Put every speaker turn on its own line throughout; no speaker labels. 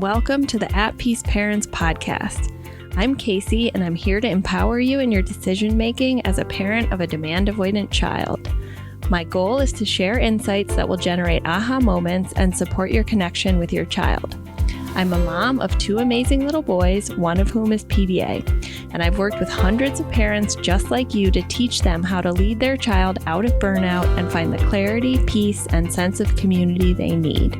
welcome to the At Peace Parents podcast. I'm Casey, and I'm here to empower you in your decision making as a parent of a demand avoidant child. My goal is to share insights that will generate aha moments and support your connection with your child. I'm a mom of two amazing little boys, one of whom is PDA, and I've worked with hundreds of parents just like you to teach them how to lead their child out of burnout and find the clarity, peace, and sense of community they need.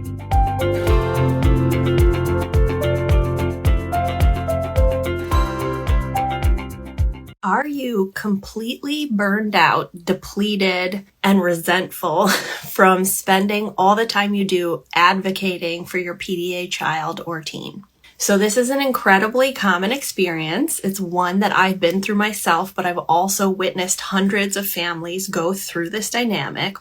Are you completely burned out, depleted, and resentful from spending all the time you do advocating for your PDA child or teen? So this is an incredibly common experience. It's one that I've been through myself, but I've also witnessed hundreds of families go through this dynamic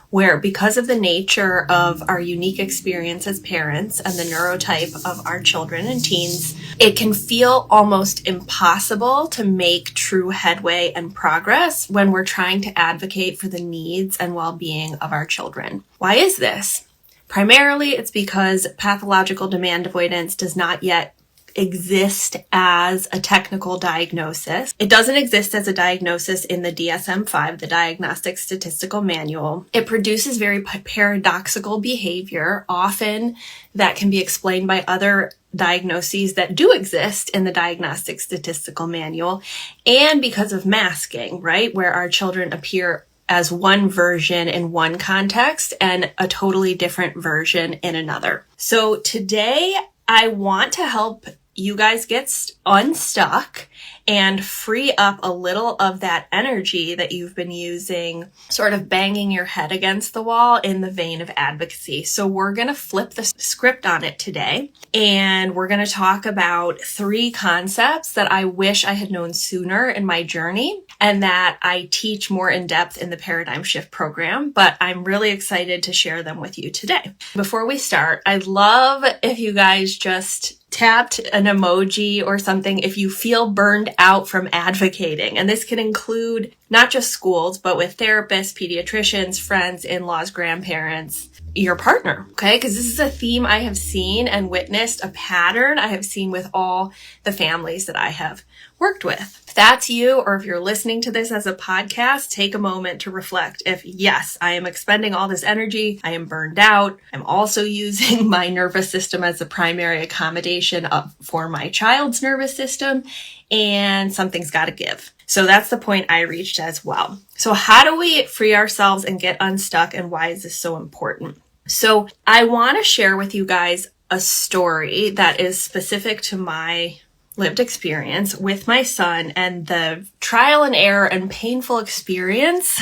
where, because of the nature of our unique experience as parents and the neurotype of our children and teens, it can feel almost impossible to make true headway and progress when we're trying to advocate for the needs and well-being of our children. Why is this? Primarily, it's because pathological demand avoidance does not yet exist as a technical diagnosis. It doesn't exist as a diagnosis in the DSM-5, the Diagnostic Statistical Manual. It produces very paradoxical behavior, often that can be explained by other diagnoses that do exist in the Diagnostic Statistical Manual, and because of masking, right, where our children appear as one version in one context and a totally different version in another. So today, I want to help you guys get unstuck and free up a little of that energy that you've been using, sort of banging your head against the wall in the vein of advocacy. So we're going to flip the script on it today, and we're going to talk about 3 concepts that I wish I had known sooner in my journey and that I teach more in depth in the Paradigm Shift program, but I'm really excited to share them with you today. Before we start, I'd love if you guys just tapped an emoji or something if you feel burned out from advocating. And this can include not just schools, but with therapists, pediatricians, friends, in-laws, grandparents, your partner, okay? Because this is a theme I have seen and witnessed, a pattern I have seen with all the families that I have worked with. If that's you, or if you're listening to this as a podcast, take a moment to reflect. If yes, I am expending all this energy, I am burned out, I'm also using my nervous system as a primary accommodation for my child's nervous system, and something's got to give. So that's the point I reached as well. So how do we free ourselves and get unstuck, and why is this so important? So I want to share with you guys a story that is specific to my lived experience with my son and the trial and error and painful experience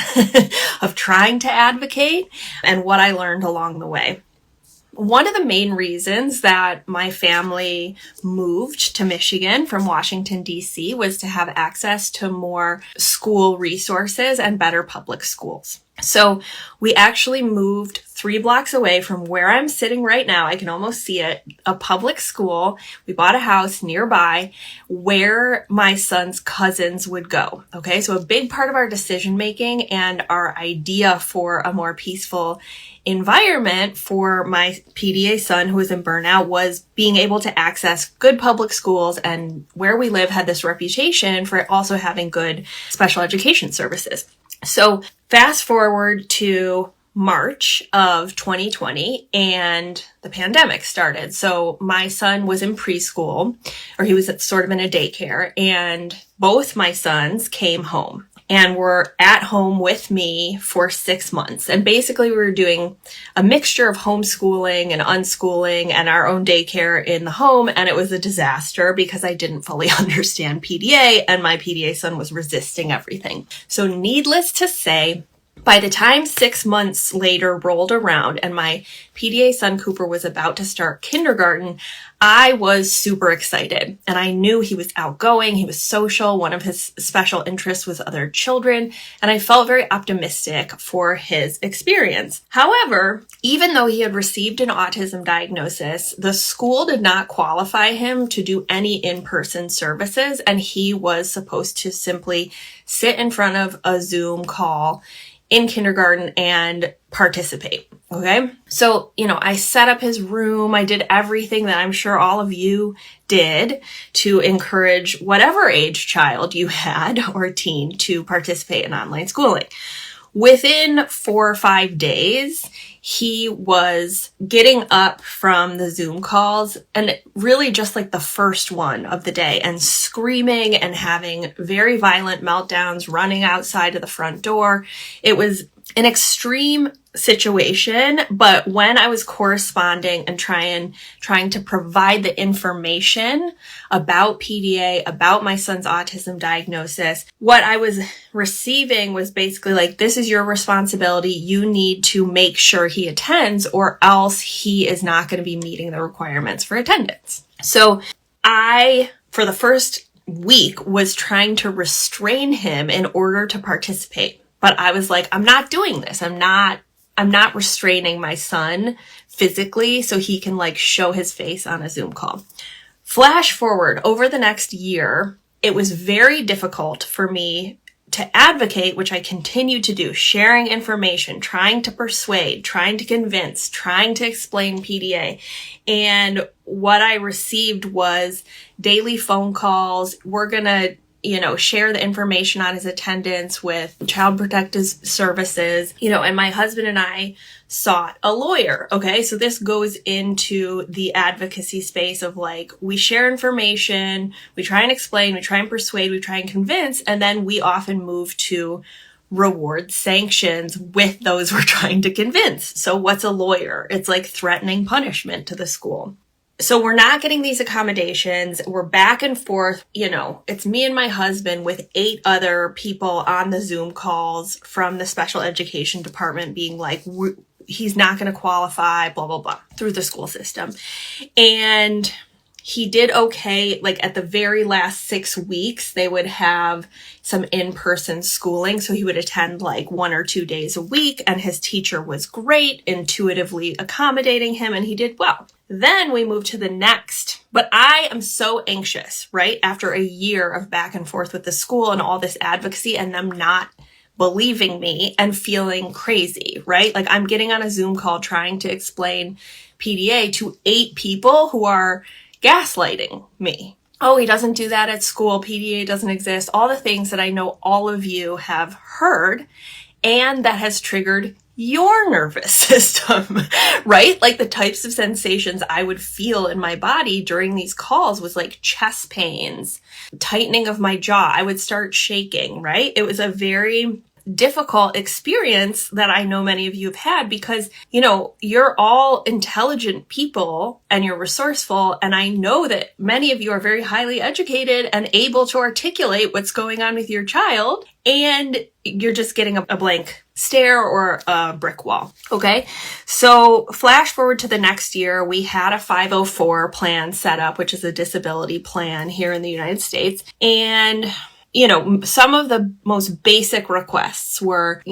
of trying to advocate and what I learned along the way. One of the main reasons that my family moved to Michigan from Washington, D.C. was to have access to more school resources and better public schools. So we actually moved 3 blocks away from where I'm sitting right now. I can almost see it, a public school. We bought a house nearby where my son's cousins would go. Okay, so a big part of our decision making and our idea for a more peaceful environment for my PDA son who was in burnout was being able to access good public schools, and where we live had this reputation for also having good special education services. So fast forward to March of 2020 and the pandemic started. So my son was in preschool, or he was sort of in a daycare, and both my sons came home and were at home with me for 6 months. And basically we were doing a mixture of homeschooling and unschooling and our own daycare in the home. And it was a disaster because I didn't fully understand PDA, and my PDA son was resisting everything. So needless to say, by the time 6 months later rolled around and my PDA son Cooper was about to start kindergarten, I was super excited, and I knew he was outgoing, he was social, one of his special interests was other children, and I felt very optimistic for his experience. However, even though he had received an autism diagnosis, the school did not qualify him to do any in-person services, and he was supposed to simply sit in front of a Zoom call in kindergarten and participate. Okay. So, I set up his room. I did everything that I'm sure all of you did to encourage whatever age child you had or teen to participate in online schooling. Within 4 or 5 days, he was getting up from the Zoom calls, and really just like the first one of the day, and screaming and having very violent meltdowns, running outside of the front door. It was an extreme situation, but when I was corresponding and trying to provide the information about PDA, about my son's autism diagnosis, what I was receiving was basically like, this is your responsibility. You need to make sure he attends, or else he is not going to be meeting the requirements for attendance. So I, for the first week, was trying to restrain him in order to participate. But I was like, I'm not doing this. I'm not restraining my son physically so he can like show his face on a Zoom call. Flash forward over the next year, it was very difficult for me to advocate, which I continue to do, sharing information, trying to persuade, trying to convince, trying to explain PDA. And what I received was daily phone calls. We're going to share the information on his attendance with Child Protective Services, and my husband and I sought a lawyer. Okay. So this goes into the advocacy space of like, we share information, we try and explain, we try and persuade, we try and convince, and then we often move to reward sanctions with those we're trying to convince. So what's a lawyer? It's like threatening punishment to the school. So we're not getting these accommodations. We're back and forth. It's me and my husband with 8 other people on the Zoom calls from the special education department being like, he's not going to qualify, blah, blah, blah, through the school system. And he did okay. Like at the very last 6 weeks, they would have some in-person schooling. So he would attend like 1 or 2 days a week, and his teacher was great, intuitively accommodating him, and he did well. Then we moved to the next, but I am so anxious, right? After a year of back and forth with the school and all this advocacy and them not believing me and feeling crazy, right? Like I'm getting on a Zoom call trying to explain PDA to 8 people who are gaslighting me. Oh, he doesn't do that at school. PDA doesn't exist. All the things that I know all of you have heard, and that has triggered your nervous system, right? Like the types of sensations I would feel in my body during these calls was like chest pains, tightening of my jaw. I would start shaking, right? It was a very difficult experience that I know many of you have had because, you're all intelligent people and you're resourceful. And I know that many of you are very highly educated and able to articulate what's going on with your child. And you're just getting a blank stare or a brick wall. Okay. So flash forward to the next year, we had a 504 plan set up, which is a disability plan here in the United States. And some of the most basic requests were,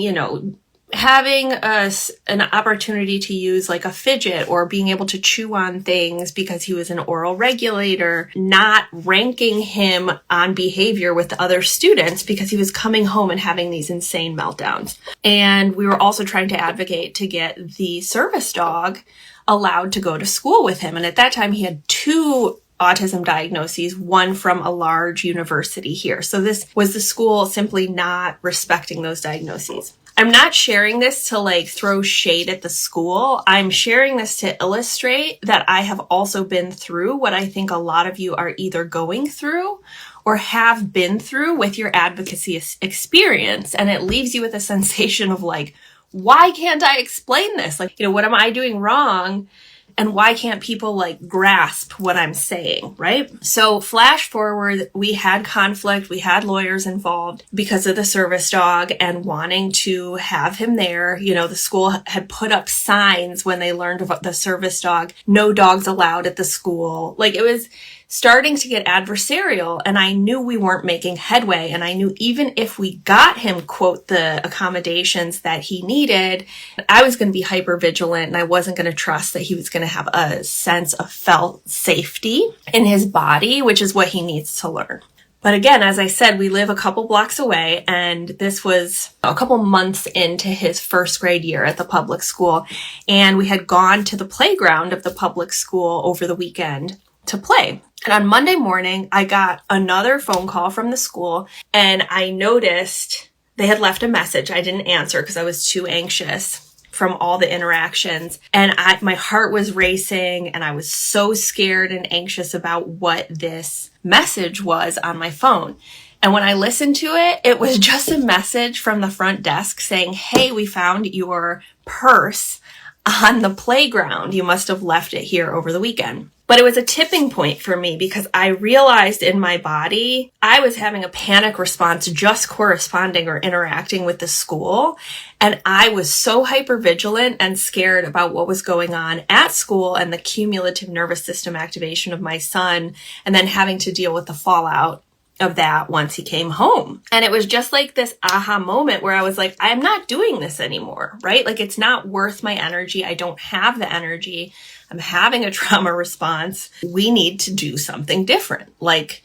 having an opportunity to use like a fidget or being able to chew on things because he was an oral regulator, not ranking him on behavior with the other students because he was coming home and having these insane meltdowns. And we were also trying to advocate to get the service dog allowed to go to school with him. And at that time, he had 2 autism diagnoses, one from a large university here. So this was the school simply not respecting those diagnoses. I'm not sharing this to like throw shade at the school. I'm sharing this to illustrate that I have also been through what I think a lot of you are either going through or have been through with your advocacy experience. And it leaves you with a sensation of like, why can't I explain this? Like, what am I doing wrong? And why can't people like grasp what I'm saying, right? So flash forward, we had conflict, we had lawyers involved because of the service dog and wanting to have him there. The school had put up signs when they learned about the service dog, no dogs allowed at the school. Like it was starting to get adversarial, and I knew we weren't making headway. And I knew even if we got him, quote, the accommodations that he needed, I was going to be hyper vigilant and I wasn't going to trust that he was going to have a sense of felt safety in his body, which is what he needs to learn. But again, as I said, we live a couple blocks away, and this was a couple months into his first grade year at the public school. And we had gone to the playground of the public school over the weekend to play. And on Monday morning, I got another phone call from the school, and I noticed they had left a message. I didn't answer because I was too anxious from all the interactions. And my heart was racing, and I was so scared and anxious about what this message was on my phone. And when I listened to it, it was just a message from the front desk saying, "Hey, we found your purse on the playground. You must have left it here over the weekend." But it was a tipping point for me because I realized in my body I was having a panic response just corresponding or interacting with the school. And I was so hypervigilant and scared about what was going on at school and the cumulative nervous system activation of my son, and then having to deal with the fallout of that once he came home. And it was just like this aha moment where I was like, I'm not doing this anymore, right? Like, it's not worth my energy. I don't have the energy. I'm having a trauma response. We need to do something different. Like,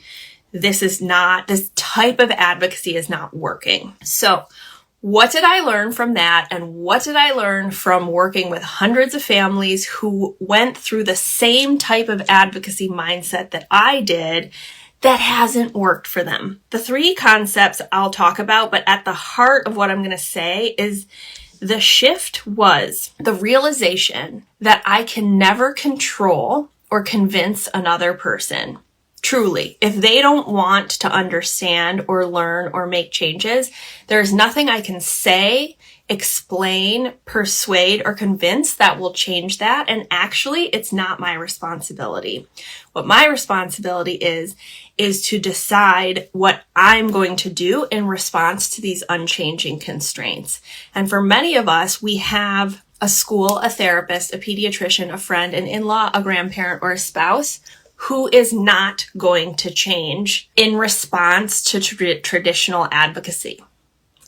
this type of advocacy is not working. So what did I learn from that? And what did I learn from working with hundreds of families who went through the same type of advocacy mindset that I did that hasn't worked for them? The 3 concepts I'll talk about, but at the heart of what I'm going to say is the shift was the realization that I can never control or convince another person. Truly, if they don't want to understand or learn or make changes, there's nothing I can say, explain, persuade, or convince that will change that. And actually, it's not my responsibility. What my responsibility is to decide what I'm going to do in response to these unchanging constraints. And for many of us, we have a school, a therapist, a pediatrician, a friend, an in-law, a grandparent, or a spouse who is not going to change in response to traditional advocacy.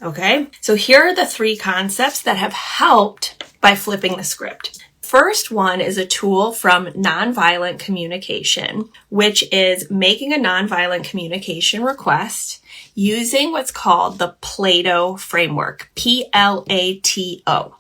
Okay? So here are the 3 concepts that have helped by flipping the script. First one is a tool from nonviolent communication, which is making a nonviolent communication request using what's called the Plato framework, Plato.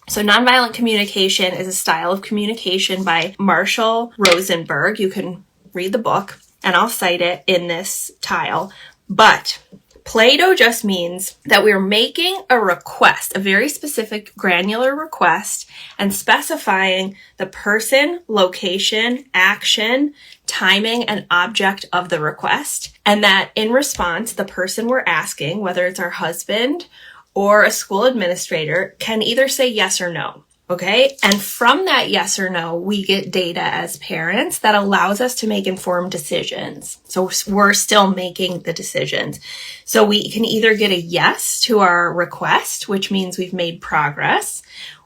So nonviolent communication is a style of communication by Marshall Rosenberg. You can read the book, and I'll cite it in this tile. But Plato just means that we're making a request, a very specific granular request, and specifying the person, location, action, timing, and object of the request. And that in response, the person we're asking, whether it's our husband or a school administrator, can either say yes or no. Okay. And from that yes or no, we get data as parents that allows us to make informed decisions. So we're still making the decisions. So we can either get a yes to our request, which means we've made progress.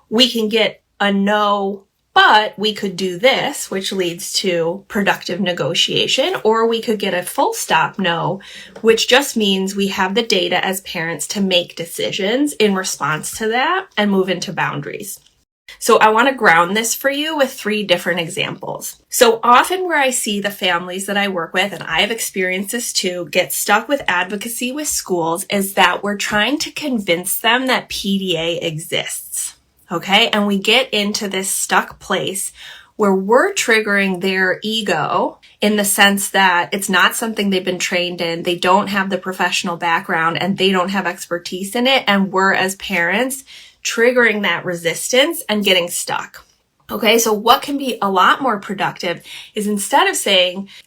We can get a no, but we could do this, which leads to productive negotiation, or we could get a full stop no, which just means we have the data as parents to make decisions in response to that and move into boundaries. So I want to ground this for you with 3 different examples. So often where I see the families that I work with, and I have experienced this too, get stuck with advocacy with schools is that we're trying to convince them that PDA exists. Okay. And we get into this stuck place where we're triggering their ego in the sense that it's not something they've been trained in. They don't have the professional background and they don't have expertise in it. And we're as parents triggering that resistance and getting stuck. Okay, so what can be a lot more productive is instead of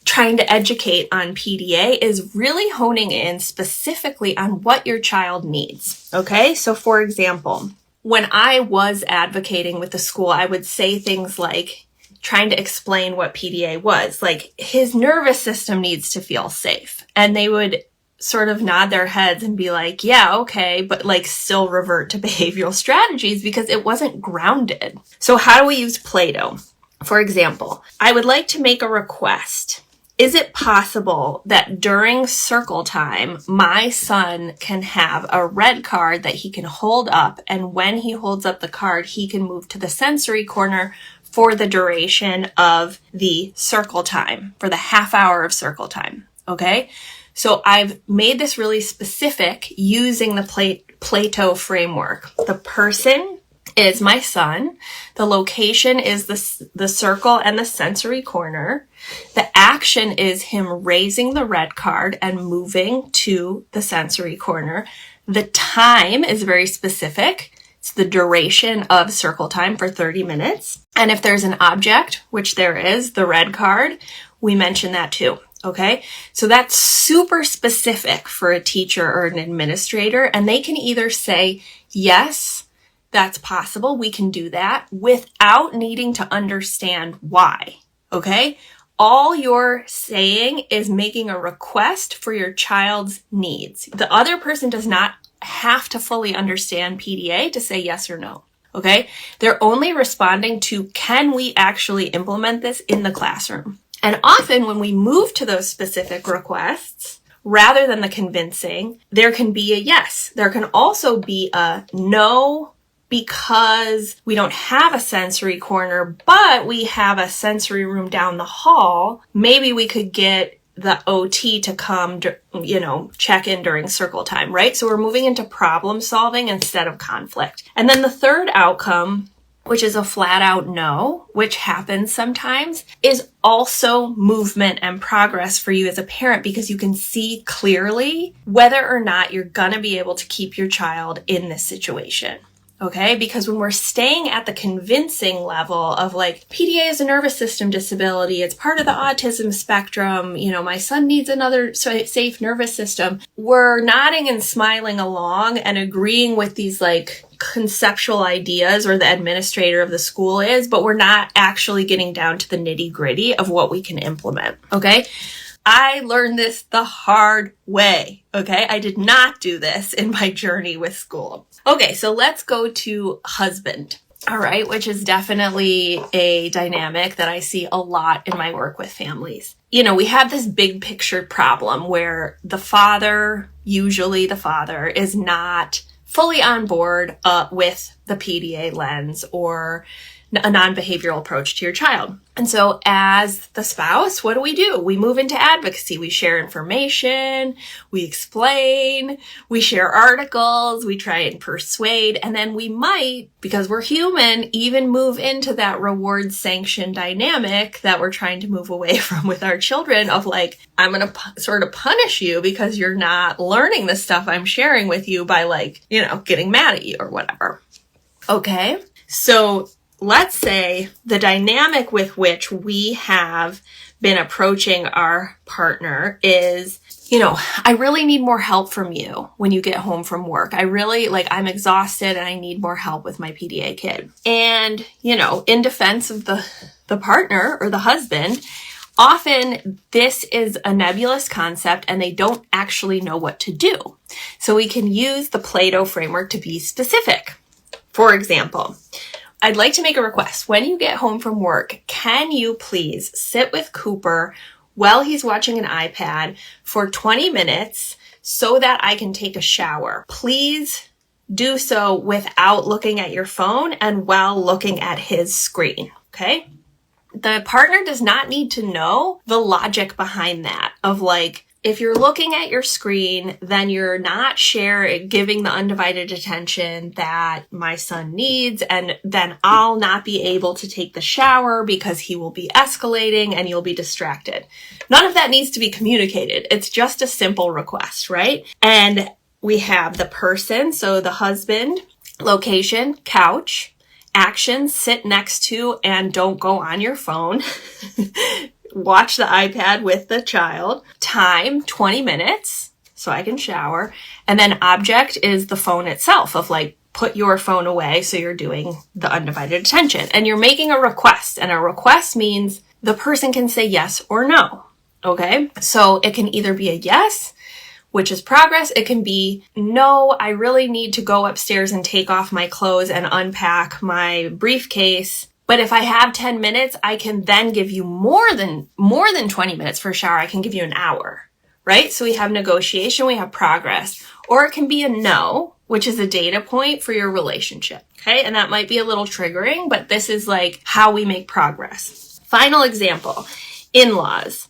trying to educate on PDA is really honing in specifically on what your child needs. Okay, so for example, when I was advocating with the school, I would say things like trying to explain what PDA was, like his nervous system needs to feel safe. And they would sort of nod their heads and be like, yeah, okay, but like still revert to behavioral strategies because it wasn't grounded. So how do we use Plato? For example, I would like to make a request. Is it possible that during circle time, my son can have a red card that he can hold up, and when he holds up the card, he can move to the sensory corner for the duration of the circle time, for the half hour of circle time, okay? So I've made this really specific using the Plato framework. The person is my son. The location is the circle and the sensory corner. The action is him raising the red card and moving to the sensory corner. The time is very specific. It's the duration of circle time for 30 minutes. And if there's an object, which there is, the red card, we mention that too. Okay, so that's super specific for a teacher or an administrator, and they can either say, yes, that's possible, we can do that, without needing to understand why. Okay, all you're saying is making a request for your child's needs. The other person does not have to fully understand PDA to say yes or no. Okay, they're only responding to, can we actually implement this in the classroom? And often when we move to those specific requests, rather than the convincing, there can be a yes. There can also be a no, because we don't have a sensory corner, but we have a sensory room down the hall. Maybe we could get the OT to come, check in during circle time, right? So we're moving into problem solving instead of conflict. And then the third outcome, which is a flat out no, which happens sometimes, is also movement and progress for you as a parent, because you can see clearly whether or not you're going to be able to keep your child in this situation. Okay, because when we're staying at the convincing level of like, PDA is a nervous system disability, it's part of the autism spectrum, my son needs another safe nervous system, we're nodding and smiling along and agreeing with these like conceptual ideas, or the administrator of the school is, but we're not actually getting down to the nitty gritty of what we can implement. Okay. I learned this the hard way. Okay. I did not do this in my journey with school. Okay. So let's go to husband. All right. Which is definitely a dynamic that I see a lot in my work with families. We have this big picture problem where usually the father is not fully on board with the PDA lens or a non-behavioral approach to your child. And so as the spouse, what do? We move into advocacy. We share information, we explain, we share articles, we try and persuade, and then we might, because we're human, even move into that reward sanction dynamic that we're trying to move away from with our children of like, I'm going to sort of punish you because you're not learning the stuff I'm sharing with you by like, getting mad at you or whatever. Okay. So let's say the dynamic with which we have been approaching our partner is, I really need more help from you when you get home from work. I'm exhausted and I need more help with my PDA kid. And, in defense of the partner or the husband, often this is a nebulous concept and they don't actually know what to do. So we can use the Plato framework to be specific. For example, I'd like to make a request. When you get home from work, can you please sit with Cooper while he's watching an iPad for 20 minutes so that I can take a shower? Please do so without looking at your phone and while looking at his screen, okay? The partner does not need to know the logic behind that of like, if you're looking at your screen, then you're not giving the undivided attention that my son needs, and then I'll not be able to take the shower because he will be escalating and you'll be distracted. None of that needs to be communicated. It's just a simple request, right? And we have the person, so the husband, location, couch, action, sit next to and don't go on your phone. Watch the iPad with the child. Time, 20 minutes, so I can shower. And then object is the phone itself of like, put your phone away so you're doing the undivided attention. And you're making a request. And a request means the person can say yes or no. Okay? So it can either be a yes, which is progress. It can be, no, I really need to go upstairs and take off my clothes and unpack my briefcase. But if I have 10 minutes, I can then give you more than 20 minutes for a shower. I can give you an hour, right? So we have negotiation, we have progress. Or it can be a no, which is a data point for your relationship, okay? And that might be a little triggering, but this is like how we make progress. Final example, in-laws.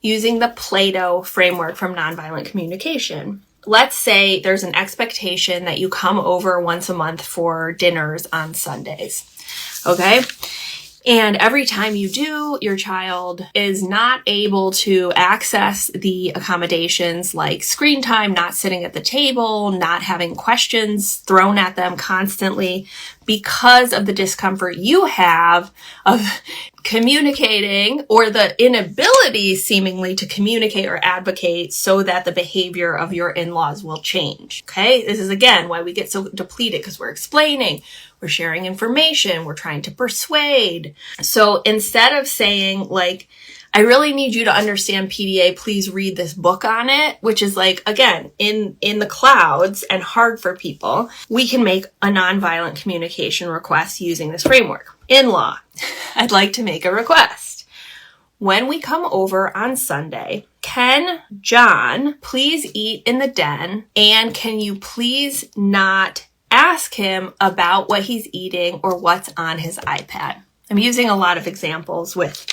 using the Plato framework from nonviolent communication. Let's say there's an expectation that you come over once a month for dinners on Sundays, okay? And every time you do, your child is not able to access the accommodations like screen time, not sitting at the table, not having questions thrown at them constantly because of the discomfort you have of communicating, or the inability seemingly to communicate or advocate so that the behavior of your in-laws will change. Okay? This is again why we get so depleted, because we're explaining, we're sharing information, we're trying to persuade. So instead of saying like, I really need you to understand PDA, please read this book on it, which is like, again, in the clouds and hard for people, we can make a nonviolent communication request using this framework. In-law, I'd like to make a request. When we come over on Sunday, can John please eat in the den? And can you please not ask him about what he's eating or what's on his iPad? I'm using a lot of examples with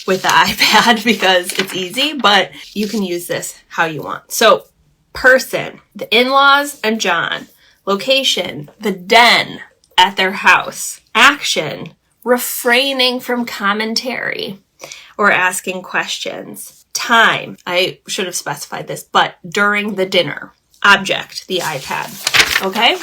the iPad because it's easy, but you can use this how you want. So, person, the in-laws and John. Location, the den at their house. Action, refraining from commentary or asking questions. Time, I should have specified this, but during the dinner. Object, the iPad. Okay?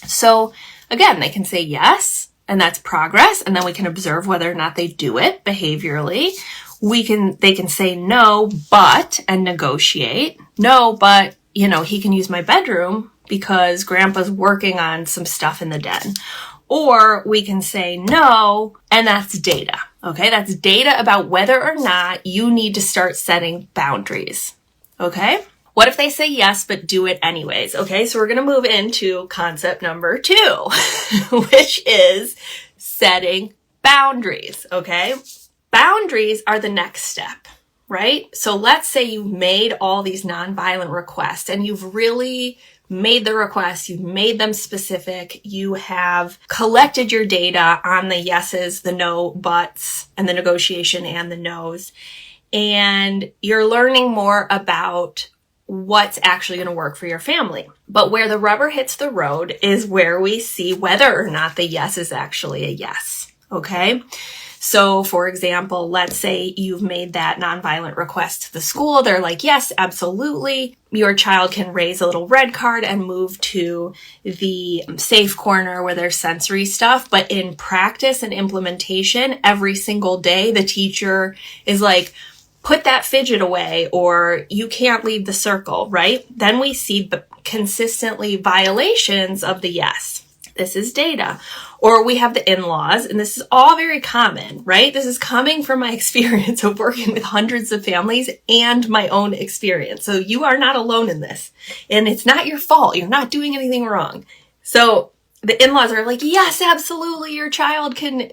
So, again, they can say yes, and that's progress, and then we can observe whether or not they do it behaviorally. They can say no, but, and negotiate. No, but, he can use my bedroom because grandpa's working on some stuff in the den. Or we can say no, and that's data. Okay, that's data about whether or not you need to start setting boundaries. Okay? What if they say yes, but do it anyways? Okay, so we're going to move into concept number 2, which is setting boundaries, okay? Boundaries are the next step, right? So let's say you've made all these nonviolent requests and you've really made the requests, you've made them specific, you have collected your data on the yeses, the no, buts, and the negotiation and the no's, and you're learning more about what's actually going to work for your family. But where the rubber hits the road is where we see whether or not the yes is actually a yes. Okay? So, for example, let's say you've made that nonviolent request to the school. They're like, yes, absolutely. Your child can raise a little red card and move to the safe corner where there's sensory stuff. But in practice and implementation, every single day, the teacher is like, put that fidget away, or you can't leave the circle, right? Then we see consistently violations of the yes. This is data. Or we have the in-laws, and this is all very common, right? This is coming from my experience of working with hundreds of families and my own experience. So you are not alone in this. And it's not your fault. You're not doing anything wrong. So the in-laws are like, yes, absolutely, your child can,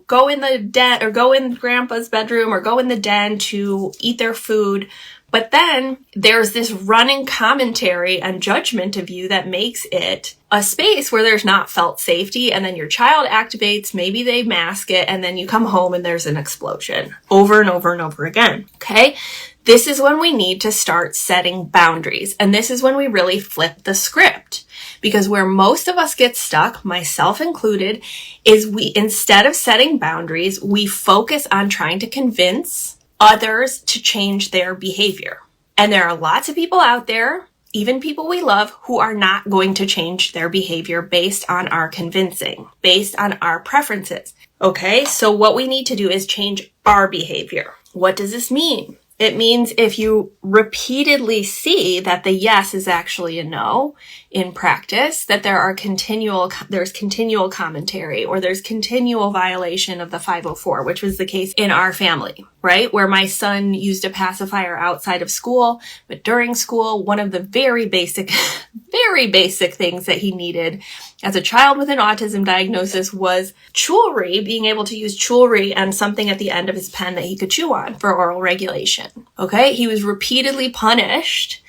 go in the den or go in grandpa's bedroom or go in the den to eat their food. But then there's this running commentary and judgment of you that makes it a space where there's not felt safety. And then your child activates, maybe they mask it, and then you come home and there's an explosion over and over and over again. Okay? This is when we need to start setting boundaries. And this is when we really flip the script. Because where most of us get stuck, myself included, is instead of setting boundaries, we focus on trying to convince others to change their behavior. And there are lots of people out there, even people we love, who are not going to change their behavior based on our convincing, based on our preferences. Okay, so what we need to do is change our behavior. What does this mean? It means if you repeatedly see that the yes is actually a no in practice, that there's continual commentary, or there's continual violation of the 504, which was the case in our family, right? Where my son used a pacifier outside of school, but during school, one of the very basic things that he needed as a child with an autism diagnosis was jewelry, being able to use jewelry and something at the end of his pen that he could chew on for oral regulation. Okay? He was repeatedly punished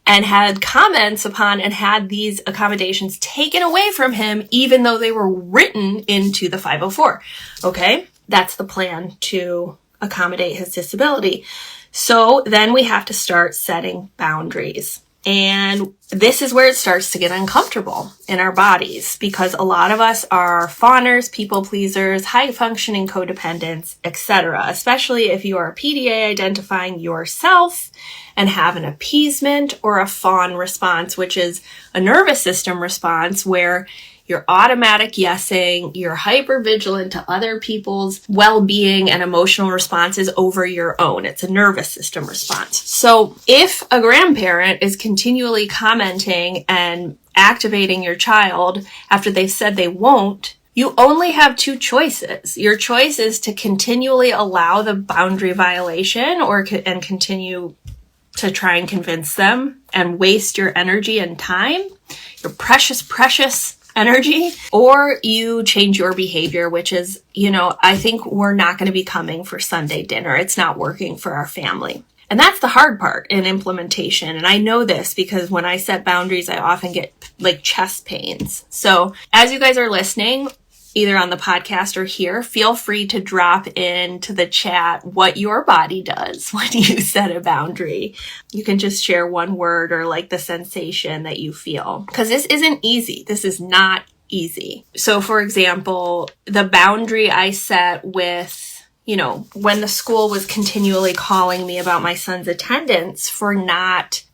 and had comments upon and had these accommodations taken away from him, even though they were written into the 504. Okay? That's the plan to accommodate his disability. So then we have to start setting boundaries. And this is where it starts to get uncomfortable in our bodies, because a lot of us are fawners, people pleasers, high functioning codependents, etc. Especially if you are a PDA identifying yourself and have an appeasement or a fawn response, which is a nervous system response where you're automatic yesing, you're hyper vigilant to other people's well-being and emotional responses over your own. It's a nervous system response. So if a grandparent is continually commenting and activating your child after they've said they won't, you only have two choices. Your choice is to continually allow the boundary violation and continue to try and convince them and waste your energy and time, your precious energy, or you change your behavior, which is, I think we're not going to be coming for Sunday dinner. It's not working for our family. And that's the hard part in implementation. And I know this because when I set boundaries, I often get like chest pains. So as you guys are listening, either on the podcast or here, feel free to drop into the chat what your body does when you set a boundary. You can just share one word or like the sensation that you feel, because this isn't easy. This is not easy. So for example, the boundary I set with, when the school was continually calling me about my son's attendance for not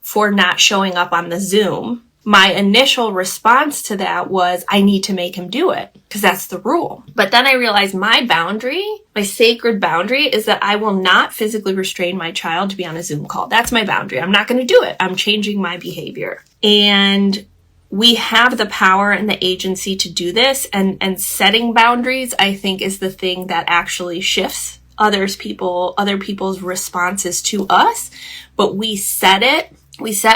showing up on the Zoom, my initial response to that was, I need to make him do it because that's the rule. But then I realized my sacred boundary is that I will not physically restrain my child to be on a Zoom call. That's my boundary. I'm not going to do it. I'm changing my behavior. And we have the power and the agency to do this. And setting boundaries, I think, is the thing that actually shifts other people's responses to us. But we set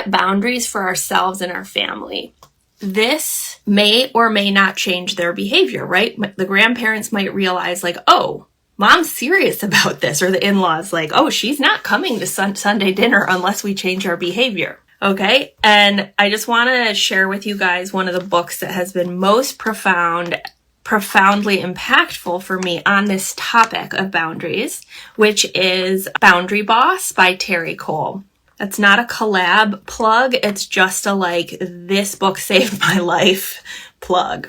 boundaries for ourselves and our family. This may or may not change their behavior, right? The grandparents might realize like, oh, mom's serious about this, or the in-laws like, oh, she's not coming to Sunday dinner unless we change our behavior. Okay. And I just want to share with you guys one of the books that has been most profoundly impactful for me on this topic of boundaries, which is Boundary Boss by Terry Cole. That's not a collab plug. It's just this book saved my life plug.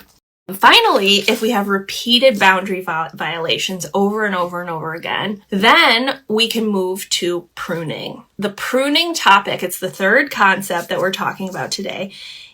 Finally, if we have repeated boundary violations over and over and over again, then we can move to pruning. The pruning topic, it's the third concept that we're talking about today,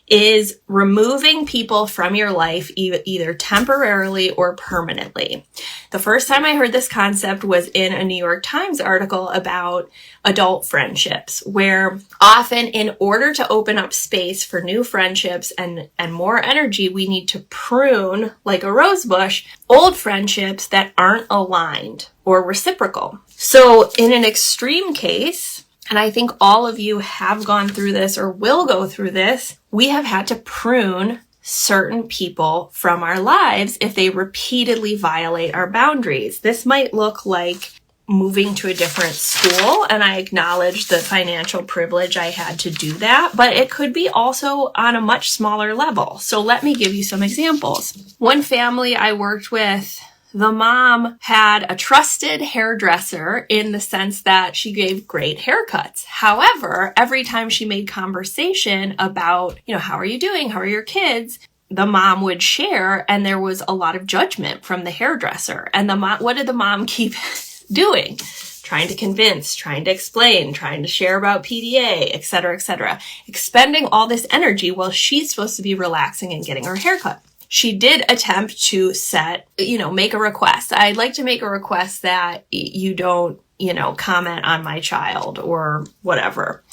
is removing people from your life either temporarily or permanently. The first time I heard this concept was in a New York Times article about adult friendships, where often in order to open up space for new friendships and more energy, we need to prune, like a rose bush, old friendships that aren't aligned or reciprocal. So in an extreme case, and I think all of you have gone through this or will go through this, we have had to prune certain people from our lives if they repeatedly violate our boundaries. This might look like moving to a different school, and I acknowledge the financial privilege I had to do that, but it could be also on a much smaller level. So let me give you some examples. One family I worked with, the mom had a trusted hairdresser in the sense that she gave great haircuts. However, every time she made conversation about, how are you doing? How are your kids? The mom would share, and there was a lot of judgment from the hairdresser. And what did the mom keep doing? Trying to convince, trying to explain, trying to share about PDA, et cetera, expending all this energy while she's supposed to be relaxing and getting her haircut. She did attempt to make a request. I'd like to make a request that you don't, comment on my child or whatever.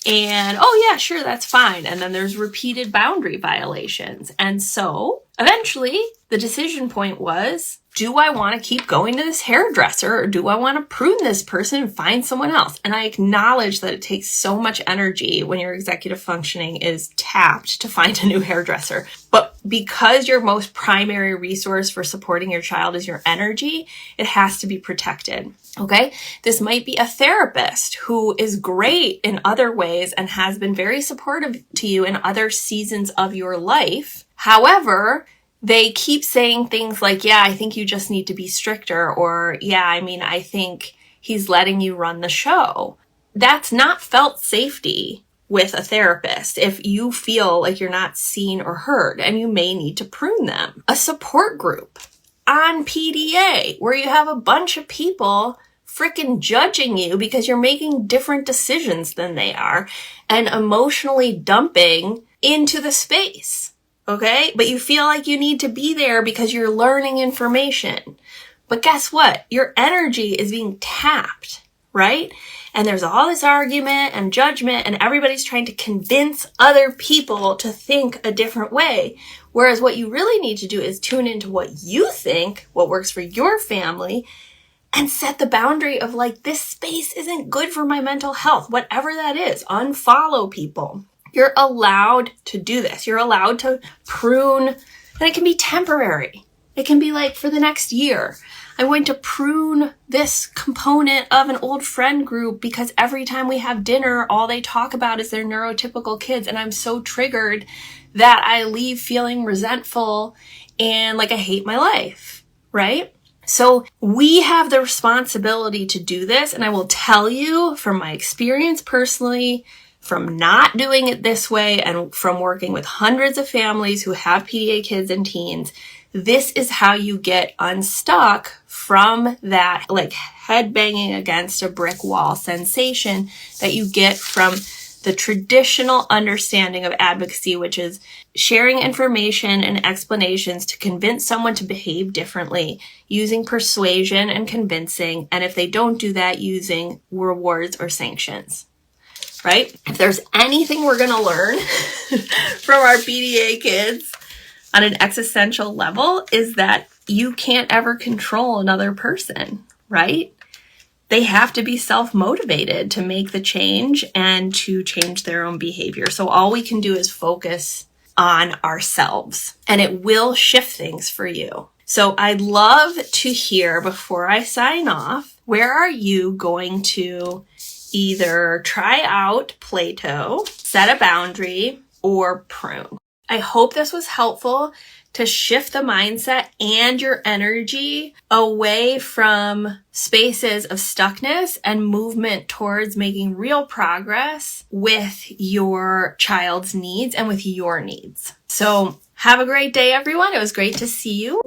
And, oh yeah, sure, that's fine. And then there's repeated boundary violations. And so eventually the decision point was, do I want to keep going to this hairdresser, or do I want to prune this person and find someone else? And I acknowledge that it takes so much energy when your executive functioning is tapped to find a new hairdresser. But because your most primary resource for supporting your child is your energy, it has to be protected. Okay? This might be a therapist who is great in other ways and has been very supportive to you in other seasons of your life. However, they keep saying things like, yeah, I think you just need to be stricter, or yeah, I think, he's letting you run the show. That's not felt safety with a therapist if you feel like you're not seen or heard, and you may need to prune them. A support group on PDA where you have a bunch of people freaking judging you because you're making different decisions than they are and emotionally dumping into the space, okay? But you feel like you need to be there because you're learning information. But guess what? Your energy is being tapped, right? And there's all this argument and judgment, and everybody's trying to convince other people to think a different way. Whereas what you really need to do is tune into what you think, what works for your family, and set the boundary of like, this space isn't good for my mental health, whatever that is. Unfollow people. You're allowed to do this. You're allowed to prune, and it can be temporary. It can be like for the next year. I'm going to prune this component of an old friend group because every time we have dinner, all they talk about is their neurotypical kids. And I'm so triggered that I leave feeling resentful and like I hate my life, right? So we have the responsibility to do this. And I will tell you from my experience personally, from not doing it this way and from working with hundreds of families who have PDA kids and teens, this is how you get unstuck from that like head banging against a brick wall sensation that you get from the traditional understanding of advocacy, which is sharing information and explanations to convince someone to behave differently, using persuasion and convincing, and if they don't do that, using rewards or sanctions. Right? If there's anything we're going to learn from our PDA kids on an existential level is that you can't ever control another person, right? They have to be self-motivated to make the change and to change their own behavior. So all we can do is focus on ourselves, and it will shift things for you. So I'd love to hear, before I sign off, where are you going to either try out Play-Doh, set a boundary, or prune? I hope this was helpful to shift the mindset and your energy away from spaces of stuckness and movement towards making real progress with your child's needs and with your needs. So have a great day, everyone. It was great to see you.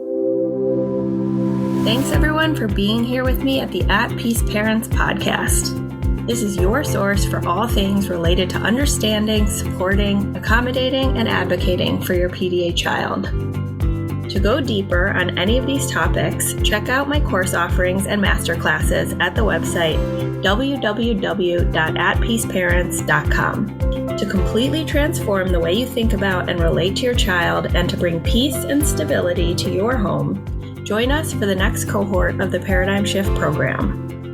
Thanks, everyone, for being here with me at the At Peace Parents podcast. This is your source for all things related to understanding, supporting, accommodating, and advocating for your PDA child. To go deeper on any of these topics, check out my course offerings and masterclasses at the website www.atpeaceparents.com. To completely transform the way you think about and relate to your child and to bring peace and stability to your home, join us for the next cohort of the Paradigm Shift program.